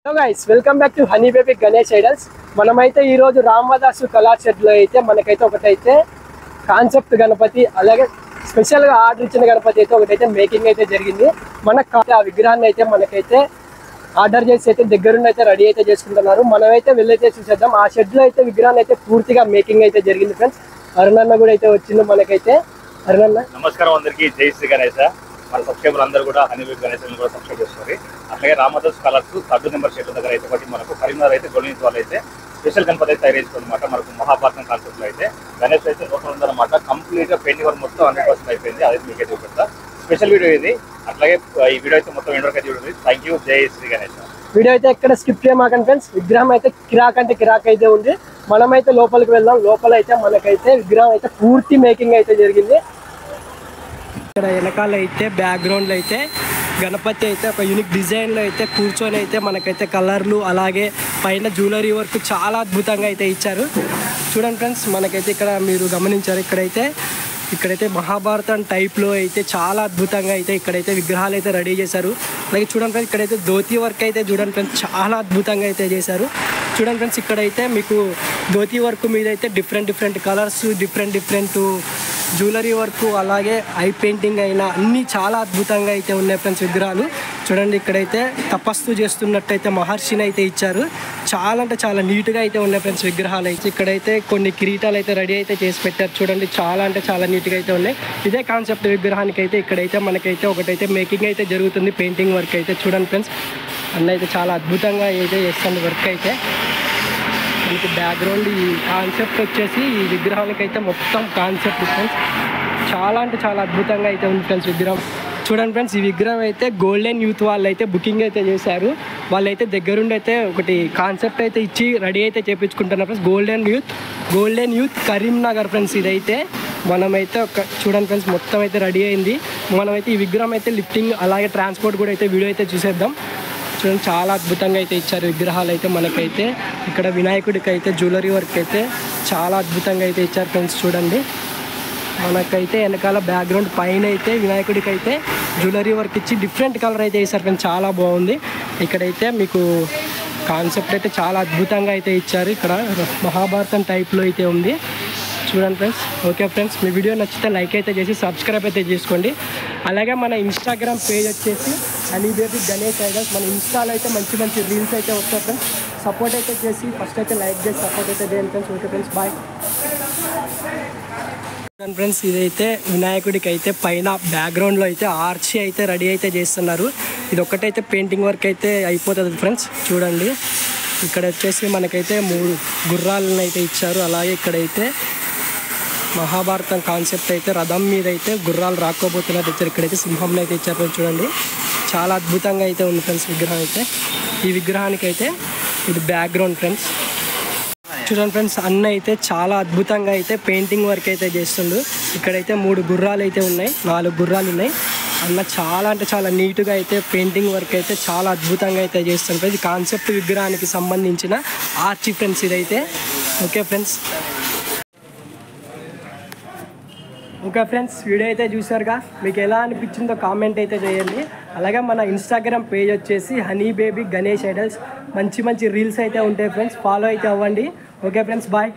Hello guys, welcome back to honey baby Ganesh idols. మనమైతే ఈరోజు రామదాసు కళాక్షేత్రంలో అయితే మనకైతే ఒకటైతే కాన్సెప్ట్ గణపతి, అలాగే స్పెషల్గా ఆర్డర్ ఇచ్చిన గణపతి అయితే ఒకటైతే మేకింగ్ అయితే జరిగింది. మనకు ఆ విగ్రహాన్ని అయితే మనకైతే ఆర్డర్ చేసి అయితే దగ్గరుండి అయితే రెడీ అయితే చేసుకుంటున్నారు. మనమైతే వెళ్ళైతే చూసేద్దాం. ఆ షెడ్లో అయితే విగ్రహాన్ని అయితే పూర్తిగా మేకింగ్ అయితే జరిగింది ఫ్రెండ్స్. అరుణన్న కూడా అయితే వచ్చింది మనకైతే. అరుణన్న నమస్కారం అందరికీ, జై శ్రీ గణేష. మన సబ్స్క్రైబర్ అందరూ కూడా హనీ బేబీ గణేష్ కూడా సబ్స్క్రైబ్ చేస్తున్నారు. అట్లాగే Ramdas colours 3rd number shed దగ్గర అయితే ఒకటి మనకు కరీంనగర్ అయితే గొల్లించి వాళ్ళు అయితే స్పెషల్ గణపతి అయితే తయారు చేస్తుందన్నమాట. మనకు మహాభారతం కాన్సెప్ట్ లో అయితే గణేష్ అయితే లోపల ఉందన్నమాట. కంప్లీట్ గా పెయింటింగ్ వర్క్ మొత్తం 100% అయిపోయింది. అదే మీకే చూపిస్తా. స్పెషల్ వీడియో ఇది. అట్లాగే ఈ వీడియో అయితే మొత్తం ఎండ్ వరకు అయితే చూడండి. థ్యాంక్ యూ, జై శ్రీ గణేష్. వీడియో అయితే ఎక్కడ స్కిప్ చేయమాకండి ఫ్రెండ్స్. విగ్రహం అయితే కిరాక్ అంటే కిరాక్ అయితే ఉంది. మనమైతే లోపలికి వెళ్దాం. లోపల అయితే మనకైతే విగ్రహం అయితే పూర్తి మేకింగ్ అయితే జరిగింది. ఇక్కడ వెనకాల అయితే బ్యాక్గ్రౌండ్లో అయితే గణపతి అయితే ఒక యూనిక్ డిజైన్లో అయితే కూర్చొని అయితే మనకైతే కలర్లు, అలాగే పైన జ్యువెలరీ వర్క్ చాలా అద్భుతంగా అయితే ఇచ్చారు. చూడండి ఫ్రెండ్స్, మనకైతే ఇక్కడ మీరు గమనించారు, ఇక్కడైతే మహాభారతం టైప్లో అయితే చాలా అద్భుతంగా అయితే ఇక్కడైతే విగ్రహాలు అయితే రెడీ చేశారు. అలాగే చూడండి ఫ్రెండ్స్, ఇక్కడైతే ధోతి వర్క్ అయితే చూడండి ఫ్రెండ్స్ చాలా అద్భుతంగా అయితే చేశారు. చూడండి ఫ్రెండ్స్, ఇక్కడైతే మీకు ధోతి వర్క్ మీద అయితే different colours, different jewellery work, అలాగే ఐ పెయింటింగ్ అయినా అన్నీ చాలా అద్భుతంగా అయితే ఉన్నాయి ఫ్రెండ్స్ విగ్రహాలు. చూడండి, ఇక్కడైతే తపస్సు చేస్తున్నట్టయితే మహర్షిని అయితే ఇచ్చారు. చాలా అంటే చాలా నీట్గా అయితే ఉన్నాయి ఫ్రెండ్స్ విగ్రహాలు అయితే. ఇక్కడైతే కొన్ని కిరీటాలు అయితే రెడీ అయితే చేసి పెట్టారు. చూడండి, చాలా అంటే చాలా నీట్గా అయితే ఉన్నాయి. ఇదే కాన్సెప్ట్ విగ్రహానికి అయితే ఇక్కడైతే మనకైతే ఒకటైతే మేకింగ్ అయితే జరుగుతుంది, పెయింటింగ్ వర్క్ అయితే. చూడండి ఫ్రెండ్స్, అన్న అయితే చాలా అద్భుతంగా అయితే చేస్తుంది వర్క్ అయితే. మనకి బ్యాక్గ్రౌండ్ ఈ కాన్సెప్ట్ వచ్చేసి ఈ విగ్రహానికి అయితే మొత్తం కాన్సెప్ట్ ఫ్రెండ్స్ చాలా అంటే చాలా అద్భుతంగా అయితే ఉంది ఫ్రెండ్స్ విగ్రహం. చూడండి ఫ్రెండ్స్, ఈ విగ్రహం అయితే గోల్డెన్ యూత్ వాళ్ళు అయితే బుకింగ్ అయితే చేశారు. వాళ్ళైతే దగ్గరుండి అయితే ఒకటి కాన్సెప్ట్ అయితే ఇచ్చి రెడీ అయితే చేయించుకుంటున్నారు friends. Golden youth Karimnagar friends. ఇదైతే మనమైతే చూడండి ఫ్రెండ్స్, మొత్తం అయితే రెడీ అయింది. మనమైతే ఈ విగ్రహం అయితే లిఫ్టింగ్, అలాగే ట్రాన్స్పోర్ట్ కూడా అయితే వీడియో అయితే చూసేద్దాం. చూడండి, చాలా అద్భుతంగా అయితే ఇచ్చారు విగ్రహాలు అయితే. మనకైతే ఇక్కడ వినాయకుడికి అయితే జ్యువెలరీ వర్క్ అయితే చాలా అద్భుతంగా అయితే ఇచ్చారు ఫ్రెండ్స్. చూడండి, మనకైతే వెనకాల బ్యాక్గ్రౌండ్ పైన అయితే వినాయకుడికి అయితే జ్యువెలరీ వర్క్ ఇచ్చి డిఫరెంట్ కలర్ అయితే వేసారు ఫ్రెండ్స్. చాలా బాగుంది. ఇక్కడైతే మీకు కాన్సెప్ట్ అయితే చాలా అద్భుతంగా అయితే ఇచ్చారు. ఇక్కడ మహాభారతం టైప్లో అయితే ఉంది. చూడండి ఫ్రెండ్స్. ఓకే ఫ్రెండ్స్, మీ వీడియో నచ్చితే లైక్ అయితే చేసి సబ్స్క్రైబ్ అయితే చేసుకోండి. అలాగే మన ఇన్స్టాగ్రామ్ పేజ్ వచ్చేసి హనీ బేబీ గణేష్ ఐడల్స్. మన ఇన్స్టాలో అయితే మంచి రీల్స్ అయితే వస్తాయి ఫ్రెండ్స్. సపోర్ట్ అయితే చేసి ఫస్ట్ అయితే లైక్ చేసి సపోర్ట్ అయితే చేయండి ఫ్రెండ్స్. Okay friends, bye. చూడండి ఫ్రెండ్స్, ఇదైతే వినాయకుడికి అయితే పైన బ్యాక్గ్రౌండ్లో అయితే ఆర్చి అయితే రెడీ అయితే చేస్తున్నారు. ఇది ఒక్కటైతే పెయింటింగ్ వర్క్ అయితే అయిపోతుంది ఫ్రెండ్స్. చూడండి, ఇక్కడ వచ్చేసి మనకైతే 3 గుర్రాలను అయితే ఇచ్చారు. అలాగే ఇక్కడైతే మహాభారతం కాన్సెప్ట్ అయితే రథం మీద అయితే గుర్రాలు రాకపోతున్నట్టు ఇచ్చారు. ఇక్కడైతే సింహంలో అయితే ఇచ్చారు ఫ్రెండ్స్. చూడండి, చాలా అద్భుతంగా అయితే ఉంది ఫ్రెండ్స్ విగ్రహం అయితే. ఈ విగ్రహానికి అయితే ఇది బ్యాక్గ్రౌండ్ ఫ్రెండ్స్. చూడండి ఫ్రెండ్స్, అన్న అయితే చాలా అద్భుతంగా అయితే పెయింటింగ్ వర్క్ అయితే చేస్తుండు. ఇక్కడైతే 3 గుర్రాలు అయితే ఉన్నాయి, 4 గుర్రాలు ఉన్నాయి. అన్న చాలా అంటే చాలా నీట్గా అయితే పెయింటింగ్ వర్క్ అయితే చాలా అద్భుతంగా అయితే చేస్తుంది. ఇది కాన్సెప్ట్ విగ్రహానికి సంబంధించిన ఆర్చి ఫ్రెండ్స్ ఇదైతే. ఓకే ఫ్రెండ్స్, వీడియో అయితే చూసారుగా. మీకు ఎలా అనిపించిందో కామెంట్ అయితే చేయండి. అలాగే మన ఇన్స్టాగ్రామ్ పేజ్ వచ్చేసి హనీ బేబీ గణేష్ ఐడల్స్. మంచి రీల్స్ అయితే ఉంటాయి ఫ్రెండ్స్. ఫాలో అయితే అవ్వండి. Okay friends, bye.